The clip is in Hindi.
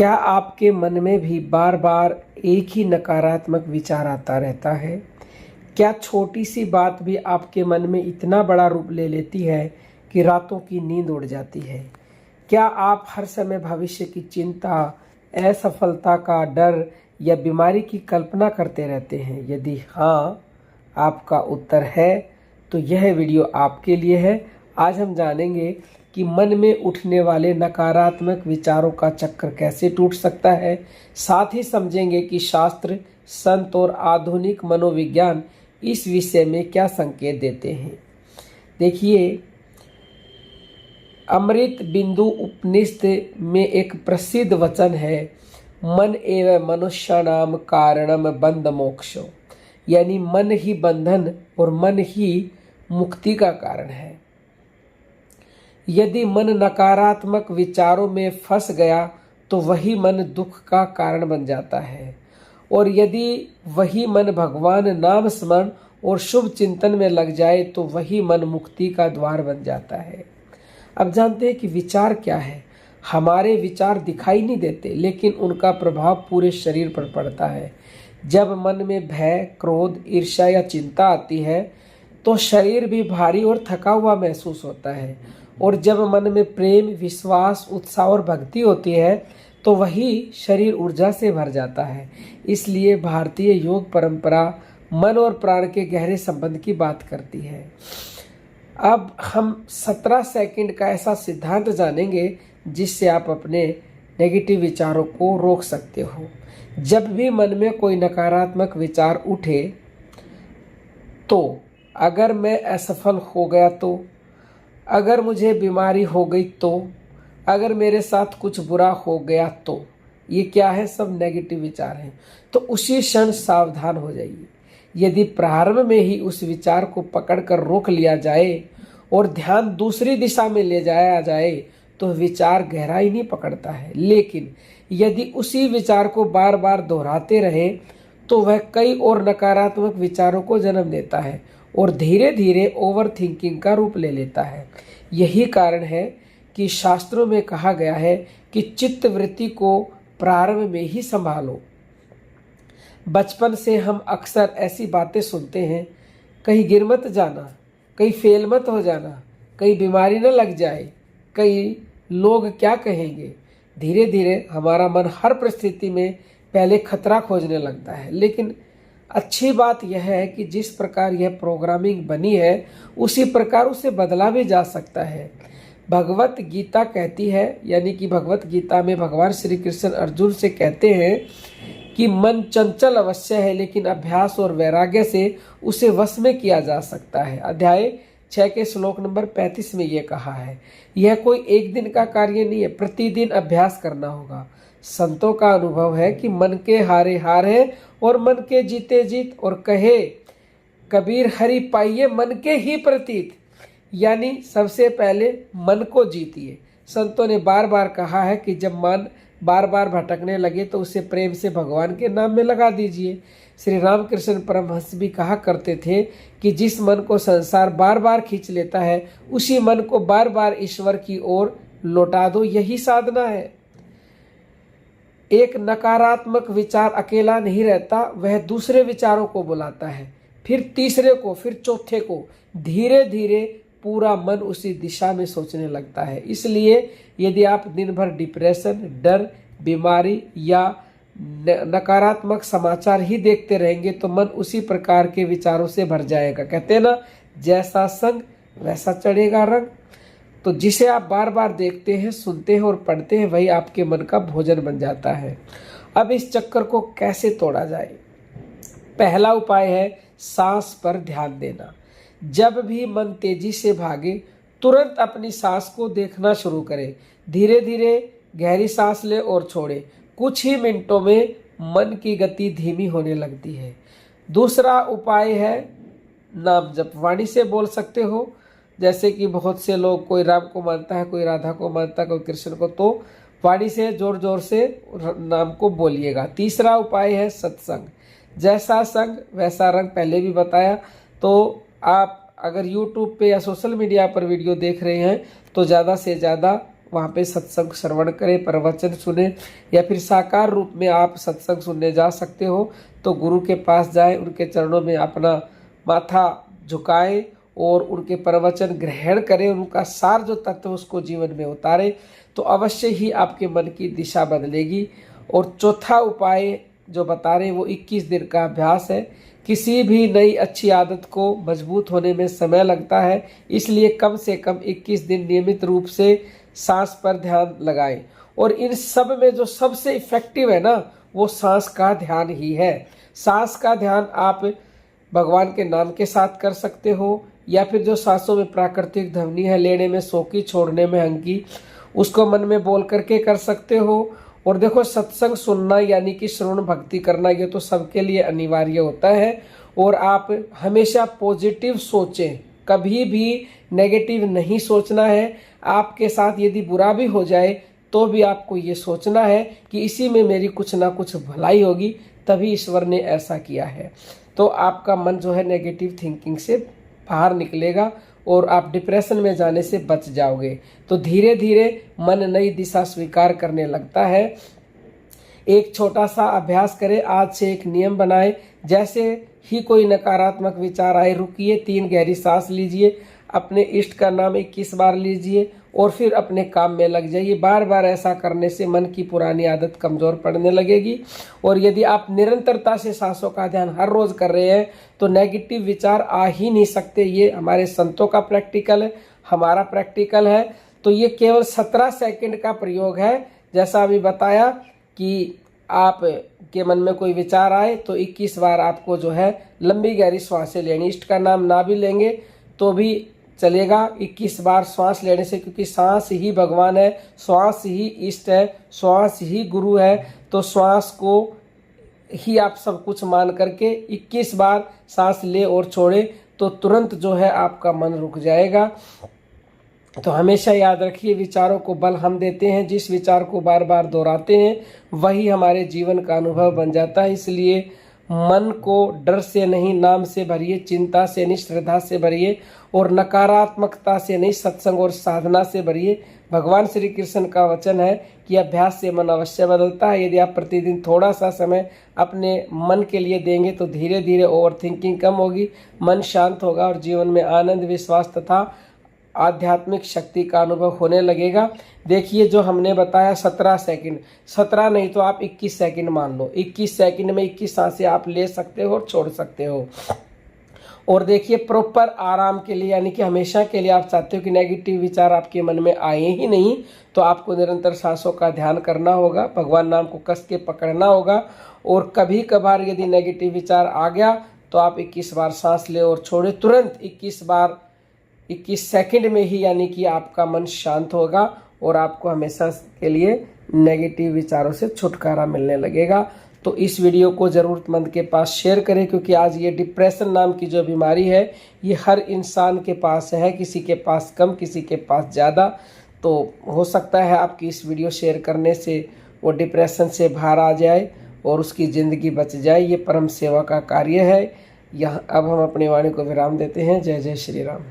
क्या आपके मन में भी बार बार एक ही नकारात्मक विचार आता रहता है? क्या छोटी सी बात भी आपके मन में इतना बड़ा रूप ले लेती है कि रातों की नींद उड़ जाती है? क्या आप हर समय भविष्य की चिंता, असफलता का डर या बीमारी की कल्पना करते रहते हैं? यदि हाँ, आपका उत्तर है तो यह वीडियो आपके लिए है। आज हम जानेंगे कि मन में उठने वाले नकारात्मक विचारों का चक्र कैसे टूट सकता है। साथ ही समझेंगे कि शास्त्र, संत और आधुनिक मनोविज्ञान इस विषय में क्या संकेत देते हैं। देखिए, अमृत बिंदु उपनिषद में एक प्रसिद्ध वचन है, मन एवं मनुष्याणाम कारणम बंध मोक्षो, यानी मन ही बंधन और मन ही मुक्ति का कारण है। यदि मन नकारात्मक विचारों में फंस गया तो वही मन दुख का कारण बन जाता है, और यदि वही मन भगवान नाम स्मरण और शुभ चिंतन में लग जाए तो वही मन मुक्ति का द्वार बन जाता है। अब जानते हैं कि विचार क्या है। हमारे विचार दिखाई नहीं देते, लेकिन उनका प्रभाव पूरे शरीर पर पड़ता है। जब मन में भय, क्रोध, ईर्ष्या या चिंता आती है तो शरीर भी भारी और थका हुआ महसूस होता है, और जब मन में प्रेम, विश्वास, उत्साह और भक्ति होती है तो वही शरीर ऊर्जा से भर जाता है। इसलिए भारतीय योग परंपरा मन और प्राण के गहरे संबंध की बात करती है। अब हम 17 सेकंड का ऐसा सिद्धांत जानेंगे जिससे आप अपने नेगेटिव विचारों को रोक सकते हो। जब भी मन में कोई नकारात्मक विचार उठे तो अगर मैं असफल हो गया तो, अगर मुझे बीमारी हो गई तो, अगर मेरे साथ कुछ बुरा हो गया तो, ये क्या है? सब नेगेटिव विचार हैं। तो उसी क्षण सावधान हो जाइए। यदि प्रारंभ में ही उस विचार को पकड़कर रोक लिया जाए और ध्यान दूसरी दिशा में ले जाया जाए तो विचार गहराई नहीं पकड़ता है, लेकिन यदि उसी विचार को बार बार दोहराते रहे तो वह कई और नकारात्मक विचारों को जन्म देता है और धीरे धीरे ओवर थिंकिंग का रूप ले लेता है। यही कारण है कि शास्त्रों में कहा गया है कि चित्त वृत्ति को प्रारंभ में ही संभालो। बचपन से हम अक्सर ऐसी बातें सुनते हैं, कहीं गिर मत जाना, कहीं फेल मत हो जाना, कहीं बीमारी न लग जाए, कहीं लोग क्या कहेंगे। धीरे धीरे हमारा मन हर परिस्थिति में पहले खतरा खोजने लगता है, लेकिन अच्छी बात यह है कि जिस प्रकार यह प्रोग्रामिंग बनी है उसी प्रकार उसे बदला भी जा सकता है। भगवत गीता कहती है, यानी कि भगवत गीता में भगवान श्री कृष्ण अर्जुन से कहते हैं कि मन चंचल अवश्य है, लेकिन अभ्यास और वैराग्य से उसे वश में किया जा सकता है। अध्याय 6 के श्लोक नंबर 35 में यह कहा है। यह कोई एक दिन का कार्य नहीं है, प्रतिदिन अभ्यास करना होगा। संतों का अनुभव है कि मन के हारे हार है और मन के जीते जीत, और कहे कबीर हरि पाइये मन के ही प्रतीत, यानी सबसे पहले मन को जीतिए। संतों ने बार बार कहा है कि जब मन बार बार भटकने लगे तो उसे प्रेम से भगवान के नाम में लगा दीजिए। श्री रामकृष्ण परमहंस भी कहा करते थे कि जिस मन को संसार बार बार खींच लेता है उसी मन को बार बार ईश्वर की ओर लौटा दो, यही साधना है। एक नकारात्मक विचार अकेला नहीं रहता, वह दूसरे विचारों को बुलाता है, फिर तीसरे को, फिर चौथे को। धीरे धीरे पूरा मन उसी दिशा में सोचने लगता है। इसलिए यदि आप दिन भर डिप्रेशन, डर, बीमारी या नकारात्मक समाचार ही देखते रहेंगे तो मन उसी प्रकार के विचारों से भर जाएगा। कहते हैं ना, जैसा संग वैसा चढ़ेगा रंग। तो जिसे आप बार बार देखते हैं, सुनते हैं और पढ़ते हैं, वही आपके मन का भोजन बन जाता है। अब इस चक्कर को कैसे तोड़ा जाए? पहला उपाय है सांस पर ध्यान देना। जब भी मन तेजी से भागे तुरंत अपनी सांस को देखना शुरू करें। धीरे धीरे गहरी सांस ले और छोड़े। कुछ ही मिनटों में मन की गति धीमी होने लगती है। दूसरा उपाय है नाम जप। वाणी से बोल सकते हो, जैसे कि बहुत से लोग, कोई राम को मानता है, कोई राधा को मानता है, कोई कृष्ण को, तो वाणी से जोर जोर से नाम को बोलिएगा। तीसरा उपाय है सत्संग। जैसा संग वैसा रंग, पहले भी बताया। तो आप अगर YouTube पे या सोशल मीडिया पर वीडियो देख रहे हैं तो ज़्यादा से ज़्यादा वहाँ पे सत्संग श्रवण करें, प्रवचन सुने, या फिर साकार रूप में आप सत्संग सुनने जा सकते हो तो गुरु के पास जाएं, उनके चरणों में अपना माथा झुकाएं और उनके प्रवचन ग्रहण करें, उनका सार जो तत्व उसको जीवन में उतारें, तो अवश्य ही आपके मन की दिशा बदलेगी। और चौथा उपाय जो बता रहे हैं वो 21 दिन का अभ्यास है। किसी भी नई अच्छी आदत को मजबूत होने में समय लगता है, इसलिए कम से कम 21 दिन नियमित रूप से सांस पर ध्यान लगाएं। और इन सब में जो सबसे इफेक्टिव है ना, वो सांस का ध्यान ही है। सांस का ध्यान आप भगवान के नाम के साथ कर सकते हो, या फिर जो सांसों में प्राकृतिक ध्वनि है, लेने में सोकी, छोड़ने में हंकी, उसको मन में बोल करके कर सकते हो। और देखो, सत्संग सुनना यानी कि श्रवण भक्ति करना, ये तो सबके लिए अनिवार्य होता है। और आप हमेशा पॉजिटिव सोचें, कभी भी नेगेटिव नहीं सोचना है। आपके साथ यदि बुरा भी हो जाए तो भी आपको ये सोचना है कि इसी में मेरी कुछ ना कुछ भलाई होगी, तभी ईश्वर ने ऐसा किया है। तो आपका मन जो है नेगेटिव थिंकिंग से बाहर निकलेगा और आप डिप्रेशन में जाने से बच जाओगे। तो धीरे धीरे मन नई दिशा स्वीकार करने लगता है। एक छोटा सा अभ्यास करें, आज से एक नियम बनाएं, जैसे ही कोई नकारात्मक विचार आए रुकिए, 3 गहरी सांस लीजिए, अपने इष्ट का नाम 21 बार लीजिए और फिर अपने काम में लग जाइए। बार बार ऐसा करने से मन की पुरानी आदत कमज़ोर पड़ने लगेगी। और यदि आप निरंतरता से सांसों का ध्यान हर रोज़ कर रहे हैं तो नेगेटिव विचार आ ही नहीं सकते। ये हमारे संतों का प्रैक्टिकल है, हमारा प्रैक्टिकल है। तो ये केवल 17 सेकंड का प्रयोग है। जैसा अभी बताया कि आप के मन में कोई विचार आए तो 21 बार आपको जो है लंबी गहरी सांसें लेनी। इष्ट का नाम ना भी लेंगे तो भी चलेगा 21 बार श्वास लेने से, क्योंकि सांस ही भगवान है, श्वास ही इष्ट है, श्वास ही गुरु है। तो श्वास को ही आप सब कुछ मान करके 21 बार सांस ले और छोड़े तो तुरंत जो है आपका मन रुक जाएगा। तो हमेशा याद रखिए, विचारों को बल हम देते हैं, जिस विचार को बार बार दोहराते हैं वही हमारे जीवन का अनुभव बन जाता है। इसलिए मन को डर से नहीं, नाम से भरिए, चिंता से नहीं, श्रद्धा से भरिए, और नकारात्मकता से नहीं, सत्संग और साधना से भरिए। भगवान श्री कृष्ण का वचन है कि अभ्यास से मन अवश्य बदलता है। यदि आप प्रतिदिन थोड़ा सा समय अपने मन के लिए देंगे तो धीरे धीरे ओवर थिंकिंग कम होगी, मन शांत होगा और जीवन में आनंद, विश्वास तथा आध्यात्मिक शक्ति का अनुभव होने लगेगा। देखिए, जो हमने बताया 17 सेकंड, 17 नहीं तो आप 21 सेकंड मान लो। 21 सेकंड में 21 सांसें आप ले सकते हो और छोड़ सकते हो। और देखिए, प्रॉपर आराम के लिए, यानी कि हमेशा के लिए आप चाहते हो कि नेगेटिव विचार आपके मन में आए ही नहीं, तो आपको निरंतर सांसों का ध्यान करना होगा, भगवान नाम को कस के पकड़ना होगा। और कभी कभार यदि नेगेटिव विचार आ गया तो आप 21 बार सांस ले और छोड़े, तुरंत 21 बार 21 सेकंड में ही, यानी कि आपका मन शांत होगा और आपको हमेशा के लिए नेगेटिव विचारों से छुटकारा मिलने लगेगा। तो इस वीडियो को ज़रूरतमंद के पास शेयर करें, क्योंकि आज ये डिप्रेशन नाम की जो बीमारी है ये हर इंसान के पास है, किसी के पास कम, किसी के पास ज़्यादा। तो हो सकता है आपकी इस वीडियो शेयर करने से वो डिप्रेशन से बाहर आ जाए और उसकी ज़िंदगी बच जाए। ये परम सेवा का कार्य है। यहाँ अब हम अपनी वाणी को विराम देते हैं। जय जय श्री राम।